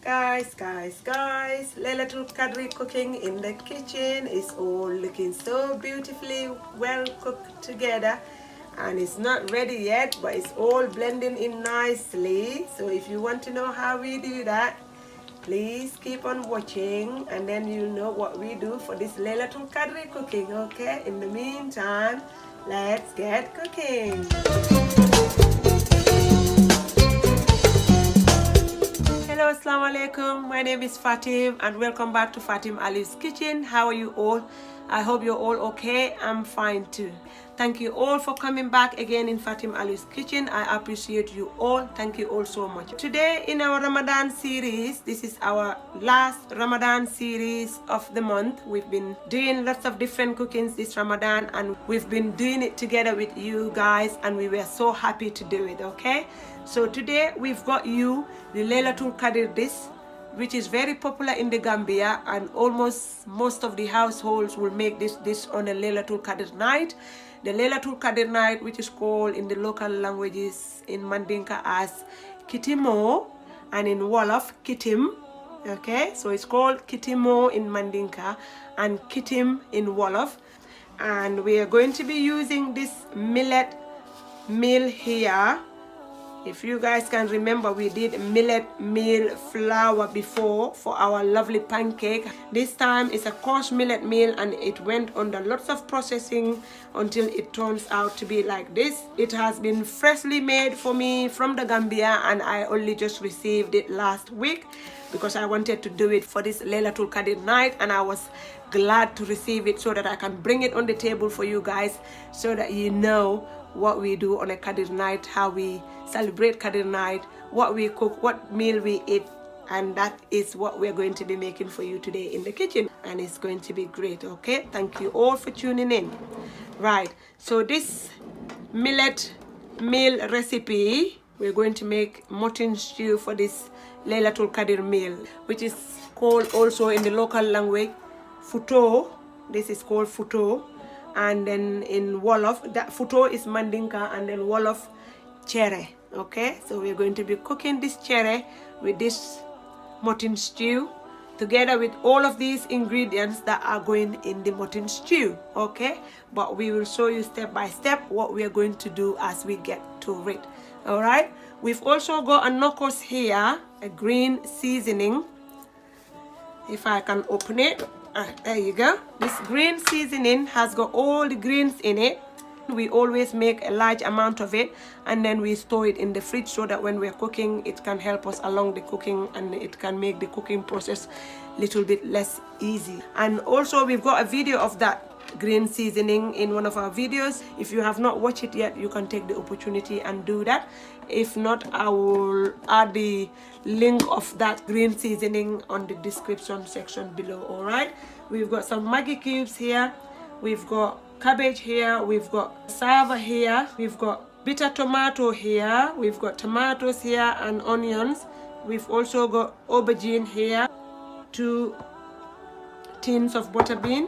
Guys, Lailatul Qadr cooking in the kitchen is all looking so beautifully well cooked together, and it's not ready yet, but it's all blending in nicely. So if you want to know how we do that, please keep on watching, and then you'll know what we do for this Lailatul Qadr cooking. Okay, in the meantime, let's get cooking. Hello, assalamu alaikum. My name is Fatim and welcome back to Fatim Ali's kitchen. How are you all? I hope you're all okay. I'm fine too. Thank you all for coming back again in Fatim Ali's kitchen. I appreciate you all. Thank you all so much. Today in our Ramadan series, this is our last Ramadan series of the month. We've been doing lots of different cookings this Ramadan, and we've been doing it together with you guys, and we were so happy to do it. Okay, so today we've got you the Lailatul Qadr dish, which is very popular in the Gambia, and almost most of the households will make this dish on a Lailatul Qadr night. The Lailatul Qadr night, which is called in the local languages in Mandinka as Kitimo, and in Wolof Kitim. Okay, so it's called Kitimo in Mandinka and Kitim in Wolof. And we are going to be using this millet meal here. If you guys can remember, we did millet meal flour before for our lovely pancake. This time it's a coarse millet meal, and it went under lots of processing until it turns out to be like this. It has been freshly made for me from the Gambia, and I only just received it last week because I wanted to do it for this Lailatul Qadr night, and I was glad to receive it so that I can bring it on the table for you guys, so that you know what we do on a Qadr night, how we celebrate Qadr night, what we cook, what meal we eat, and that is what we're going to be making for you today in the kitchen, and it's going to be great. Okay, thank you all for tuning in. Right, so this millet meal recipe, we're going to make mutton stew for this Lailatul Qadr meal, which is called also in the local language Futo. This is called Futo. And then in Wolof, that Futo is Mandinka, and then Wolof Chère. Okay, so we're going to be cooking this Chère with this mutton stew together with all of these ingredients that are going in the mutton stew. Okay, but we will show you step by step what we are going to do as we get to it. All right, we've also got a coarse here, a green seasoning. If I can open it. There you go. This green seasoning has got all the greens in it. We always make a large amount of it, and then we store it in the fridge so that when we're cooking, it can help us along the cooking, and it can make the cooking process a little bit less easy. And also we've got a video of that green seasoning in one of our videos. If you have not watched it yet, you can take the opportunity and do that. If not, I will add the link of that green seasoning on the description section below. All right, we've got some Maggi cubes here, we've got cabbage here, we've got cassava here, we've got bitter tomato here, we've got tomatoes here and onions. We've also got aubergine here, 2 tins of butter bean,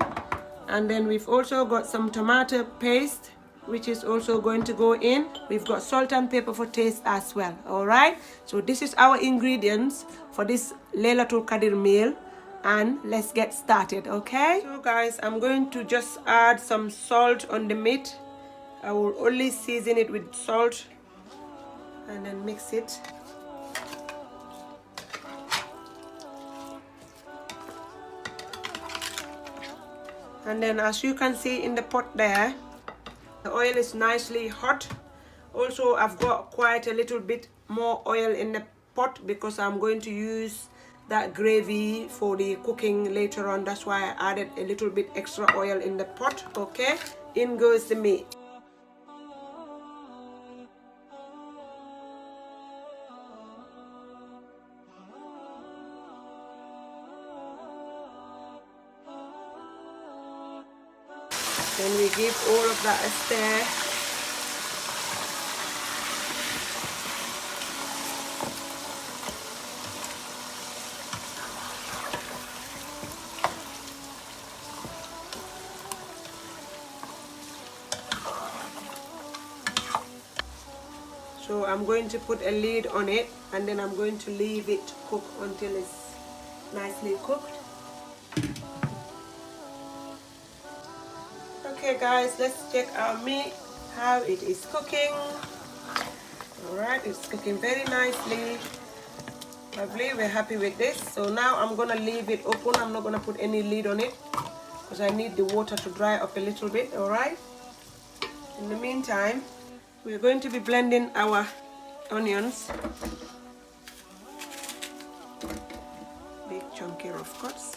and then we've also got some tomato paste, which is also going to go in. We've got salt and pepper for taste as well. All right, so this is our ingredients for this Lailatul Qadr meal, and let's get started. Okay, so guys, I'm going to just add some salt on the meat. I will only season it with salt and then mix it. And then as you can see in the pot there, the oil is nicely hot. Also, I've got quite a little bit more oil in the pot because I'm going to use that gravy for the cooking later on. That's why I added a little bit extra oil in the pot. Okay, in goes the meat. Then we give all of that a stir. So I'm going to put a lid on it and then I'm going to leave it to cook until it's nicely cooked. Okay guys, let's check our meat, how it is cooking. Alright, it's cooking very nicely. Lovely, we're happy with this. So now I'm gonna leave it open. I'm not gonna put any lid on it because I need the water to dry up a little bit. Alright, in the meantime, we're going to be blending our onions, big chunky rough cuts.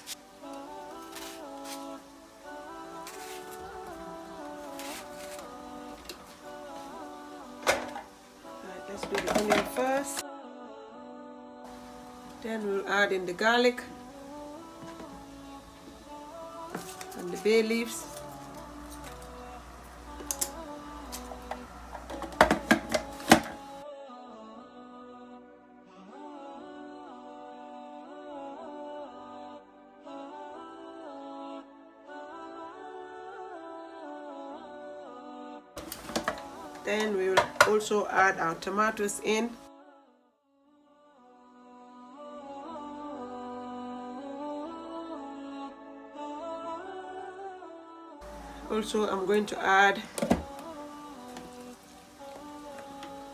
Right, let's do the onion first. Then we'll add in the garlic and the bay leaves. Then we will also add our tomatoes in. Also, I'm going to add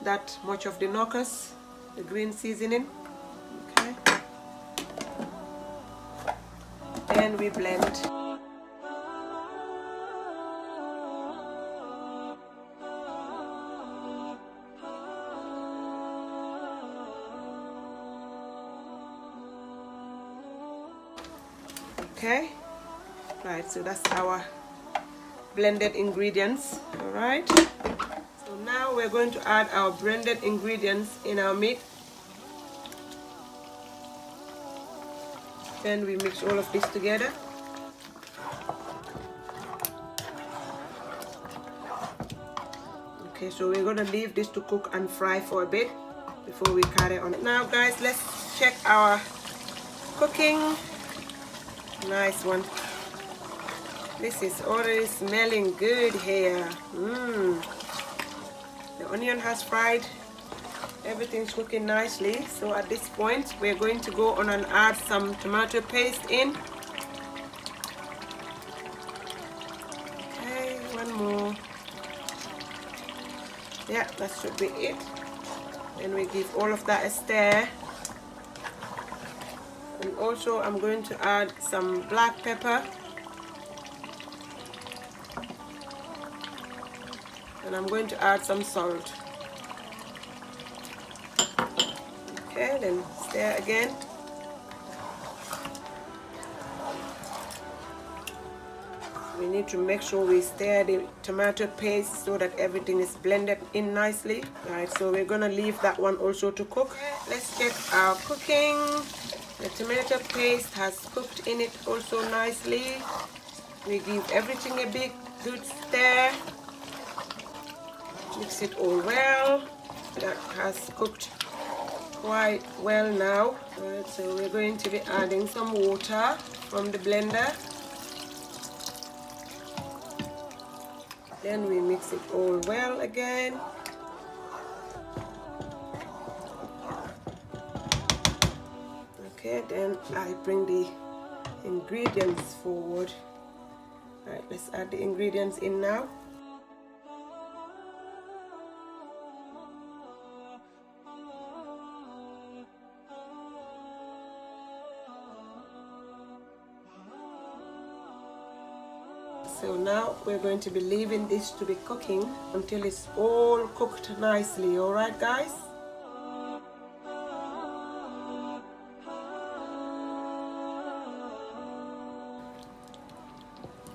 that much of the knockers, the green seasoning. Okay. Then we blend. Okay, right, so that's our blended ingredients. All right, so now we're going to add our blended ingredients in our meat. Then we mix all of this together. Okay, so we're going to leave this to cook and fry for a bit before we carry on. Now guys, let's check our cooking. Nice one. This is already smelling good here. The onion has fried. Everything's cooking nicely. So at this point, we're going to go on and add some tomato paste in. Okay, one more. Yeah, that should be it. Then we give all of that a stir. And also I'm going to add some black pepper. And I'm going to add some salt. Okay, then stir again. We need to make sure we stir the tomato paste so that everything is blended in nicely. Alright, so we're gonna leave that one also to cook. Let's check our cooking. The tomato paste has cooked in it also nicely. We give everything a big good stir. Mix it all well. That has cooked quite well now. Right, so we're going to be adding some water from the blender. Then we mix it all well again. Okay, then I bring the ingredients forward. Alright, let's add the ingredients in now. So now we're going to be leaving this to be cooking until it's all cooked nicely. Alright guys?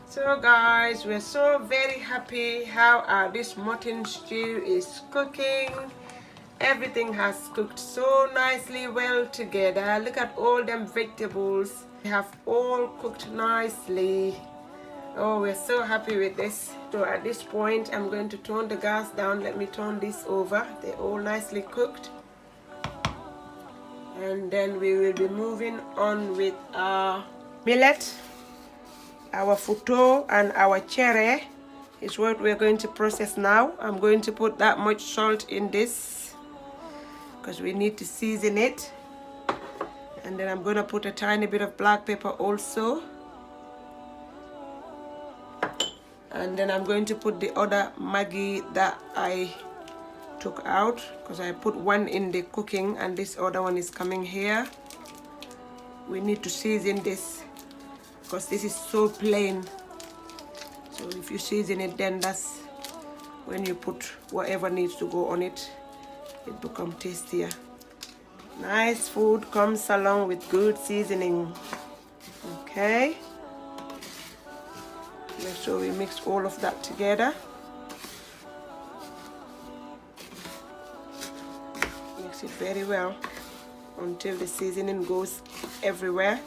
So guys, we're so very happy how this mutton stew is cooking. Everything has cooked so nicely well together. Look at all them vegetables. They have all cooked nicely. Oh, we're so happy with this. So at this point, I'm going to turn the gas down. Let me turn this over. They're all nicely cooked. And then we will be moving on with our millet, our futo, and our Chère is what we're going to process now. I'm going to put that much salt in this because we need to season it. And then I'm going to put a tiny bit of black pepper also. And then I'm going to put the other Maggi that I took out, because I put one in the cooking and this other one is coming here. We need to season this because this is so plain. So if you season it, then that's when you put whatever needs to go on it, it becomes tastier. Nice food comes along with good seasoning. Okay, make sure we mix all of that together. Mix it very well until the seasoning goes everywhere.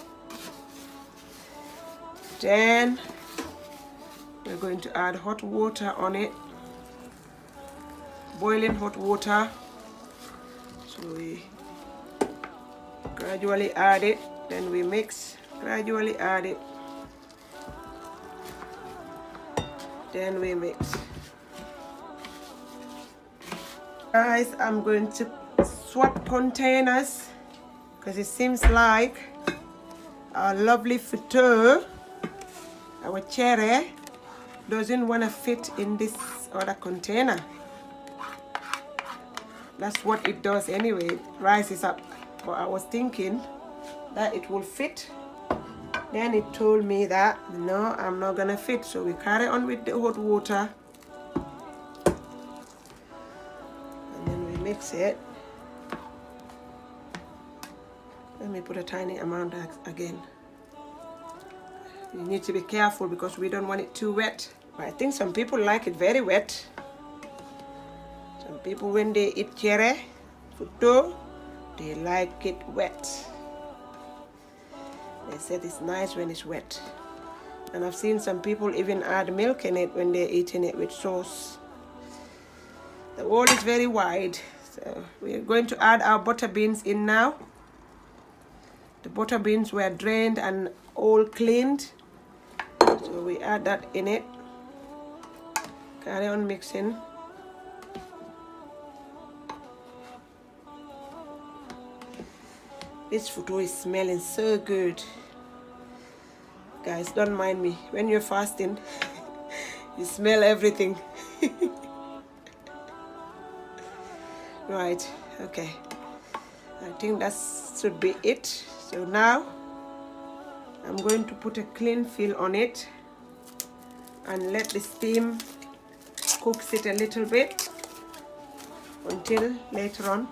Then we're going to add hot water on it, boiling hot water. So we gradually add it, then we mix, gradually add it, then we mix. Guys, I'm going to swap containers because it seems like our lovely Futo, our Chère, doesn't want to fit in this other container. That's what it does anyway, it rises up. But I was thinking that it will fit. Then it told me that no, I'm not gonna fit. So we carry on with the hot water. And then we mix it. Let me put a tiny amount again. You need to be careful because we don't want it too wet. But I think some people like it very wet. Some people, when they eat Chère, Futo, they like it wet. They said it's nice when it's wet. And I've seen some people even add milk in it when they're eating it with sauce. The world is very wide. So we're going to add our butter beans in now. The butter beans were drained and all cleaned. So we add that in it. Carry on mixing. This Futo is smelling so good. Guys, don't mind me. When you're fasting, you smell everything. Right, okay. I think that should be it. So now, I'm going to put a clean fill on it and let the steam cook it a little bit until later on,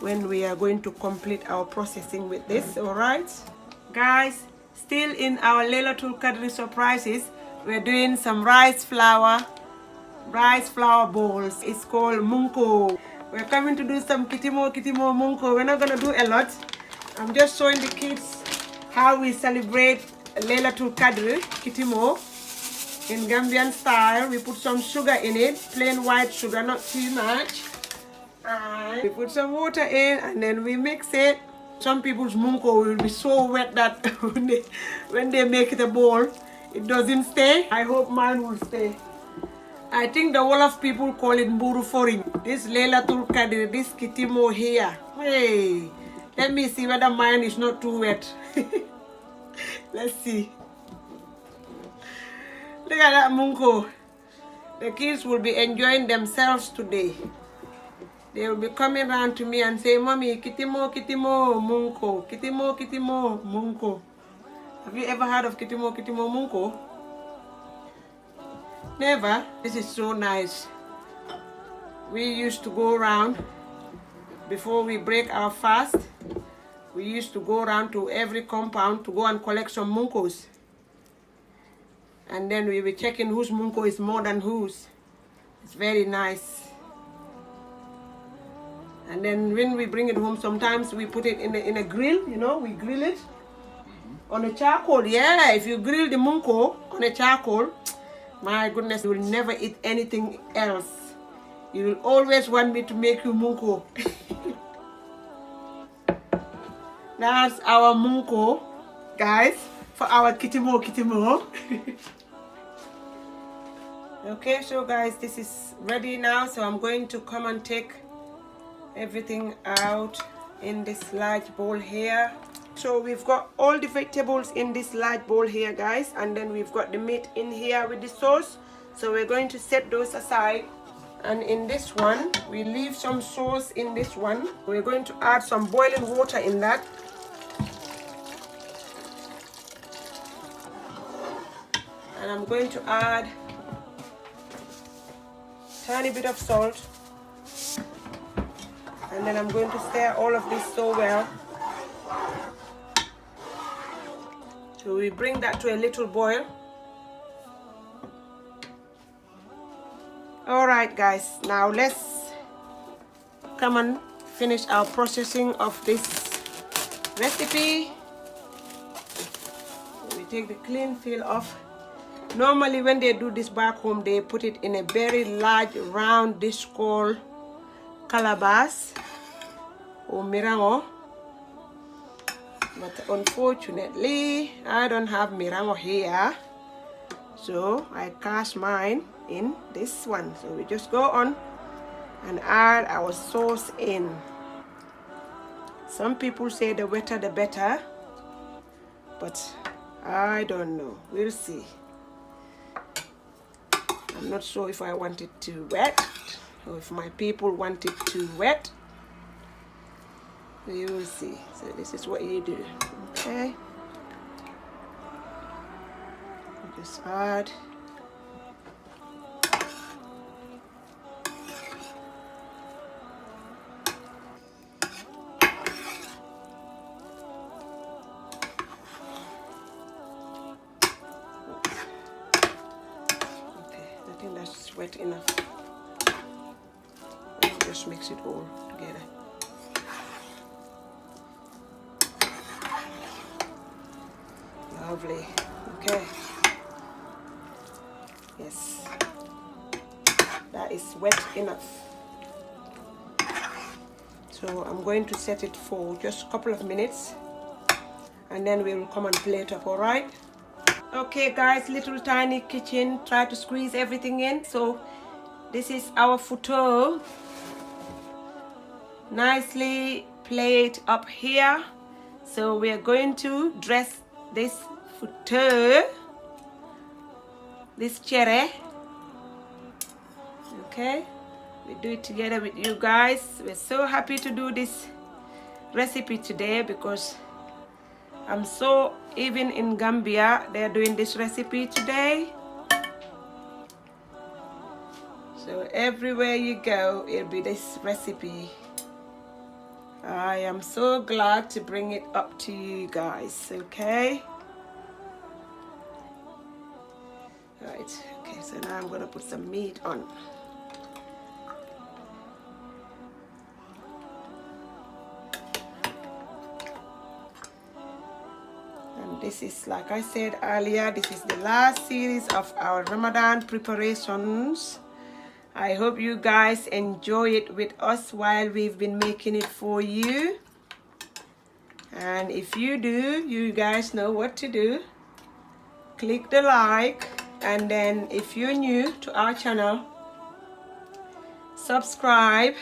when we are going to complete our processing with this. All right, guys, still in our Lailatul Qadr surprises, we're doing some rice flour bowls. It's called munko. We're coming to do some kitimo munko. We're not gonna do a lot. I'm just showing the kids how we celebrate Lailatul Qadr kitimo in Gambian style. We put some sugar in it, plain white sugar, not too much. And we put some water in and then we mix it. Some people's munko will be so wet that when they make the bowl, it doesn't stay. I hope mine will stay. I think the whole of people call it mburu foring. This Lailatul Qadr, this kitimo here. Hey, let me see whether mine is not too wet. Let's see. Look at that munko. The kids will be enjoying themselves today. They will be coming around to me and say, Mommy, kitimo munko, kitimo munko. Have you ever heard of kitimo munko? Never. This is so nice. We used to go around before we break our fast. We used to go around to every compound to go and collect some munkos. And then we were checking whose munko is more than whose. It's very nice. And then when we bring it home, sometimes we put it in a grill, you know, we grill it on a charcoal. Yeah, if you grill the munko on a charcoal, my goodness, you will never eat anything else. You will always want me to make you munko. That's our munko, guys, for our kitimo. Okay, so guys, this is ready now. So I'm going to come and take everything out in this large bowl here. So we've got all the vegetables in this large bowl here, guys, and then we've got the meat in here with the sauce. So we're going to set those aside. And in this one, we leave some sauce in this one. We're going to add some boiling water in that. And I'm going to add a tiny bit of salt. And then I'm going to stir all of this so well. So we bring that to a little boil. Alright guys, now let's come and finish our processing of this recipe. We take the clean peel off. Normally when they do this back home, they put it in a very large round dish called calabash or mirango. But unfortunately, I don't have mirango here. So I cast mine in this one. So we just go on and add our sauce in. Some people say the wetter the better, but I don't know. We'll see. I'm not sure if I want it too wet or if my people want it too wet. We will see. So this is what you do. Okay. Just add wet enough. Just mix it all together. Lovely. Okay. Yes. That is wet enough. So I'm going to set it for just a couple of minutes and then we will come and plate up, alright? Okay guys, little tiny kitchen, try to squeeze everything in. So this is our futo, nicely plate up here. So we are going to dress this futo, this Chère. Okay, we do it together with you guys. We're so happy to do this recipe today because even in Gambia, they're doing this recipe today. So everywhere you go, it'll be this recipe. I am so glad to bring it up to you guys, okay? Right, okay, so now I'm gonna put some meat on. This is, like I said earlier, this is the last series of our Ramadan preparations. I hope you guys enjoy it with us while we've been making it for you. And if you do, you guys know what to do. Click the like, and then if you're new to our channel, subscribe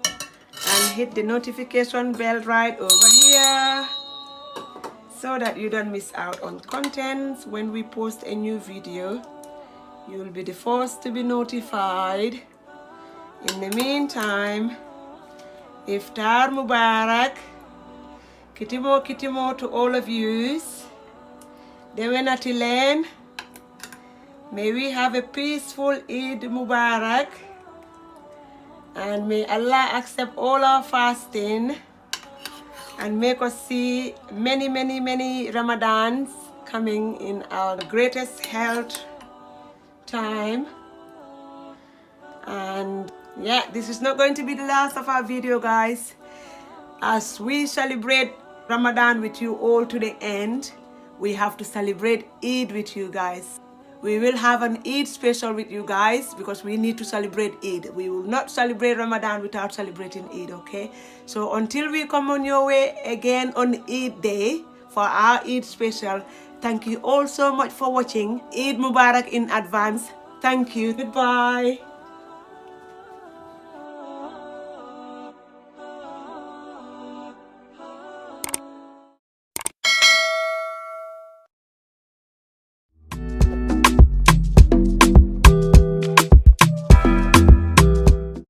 and hit the notification bell right over here, so that you don't miss out on contents when we post a new video. You'll be the first to be notified. In the meantime, Iftar Mubarak, kitimo to all of you. Dewenati Len, may we have a peaceful Eid Mubarak, and may Allah accept all our fasting and make us see many Ramadans coming in our greatest health time. And yeah, this is not going to be the last of our video, guys. As we celebrate Ramadan with you all to the end, we have to celebrate Eid with you guys. We will have an Eid special with you guys because we need to celebrate Eid. We will not celebrate Ramadan without celebrating Eid, okay? So until we come on your way again on Eid day for our Eid special, thank you all so much for watching. Eid Mubarak in advance. Thank you. Goodbye.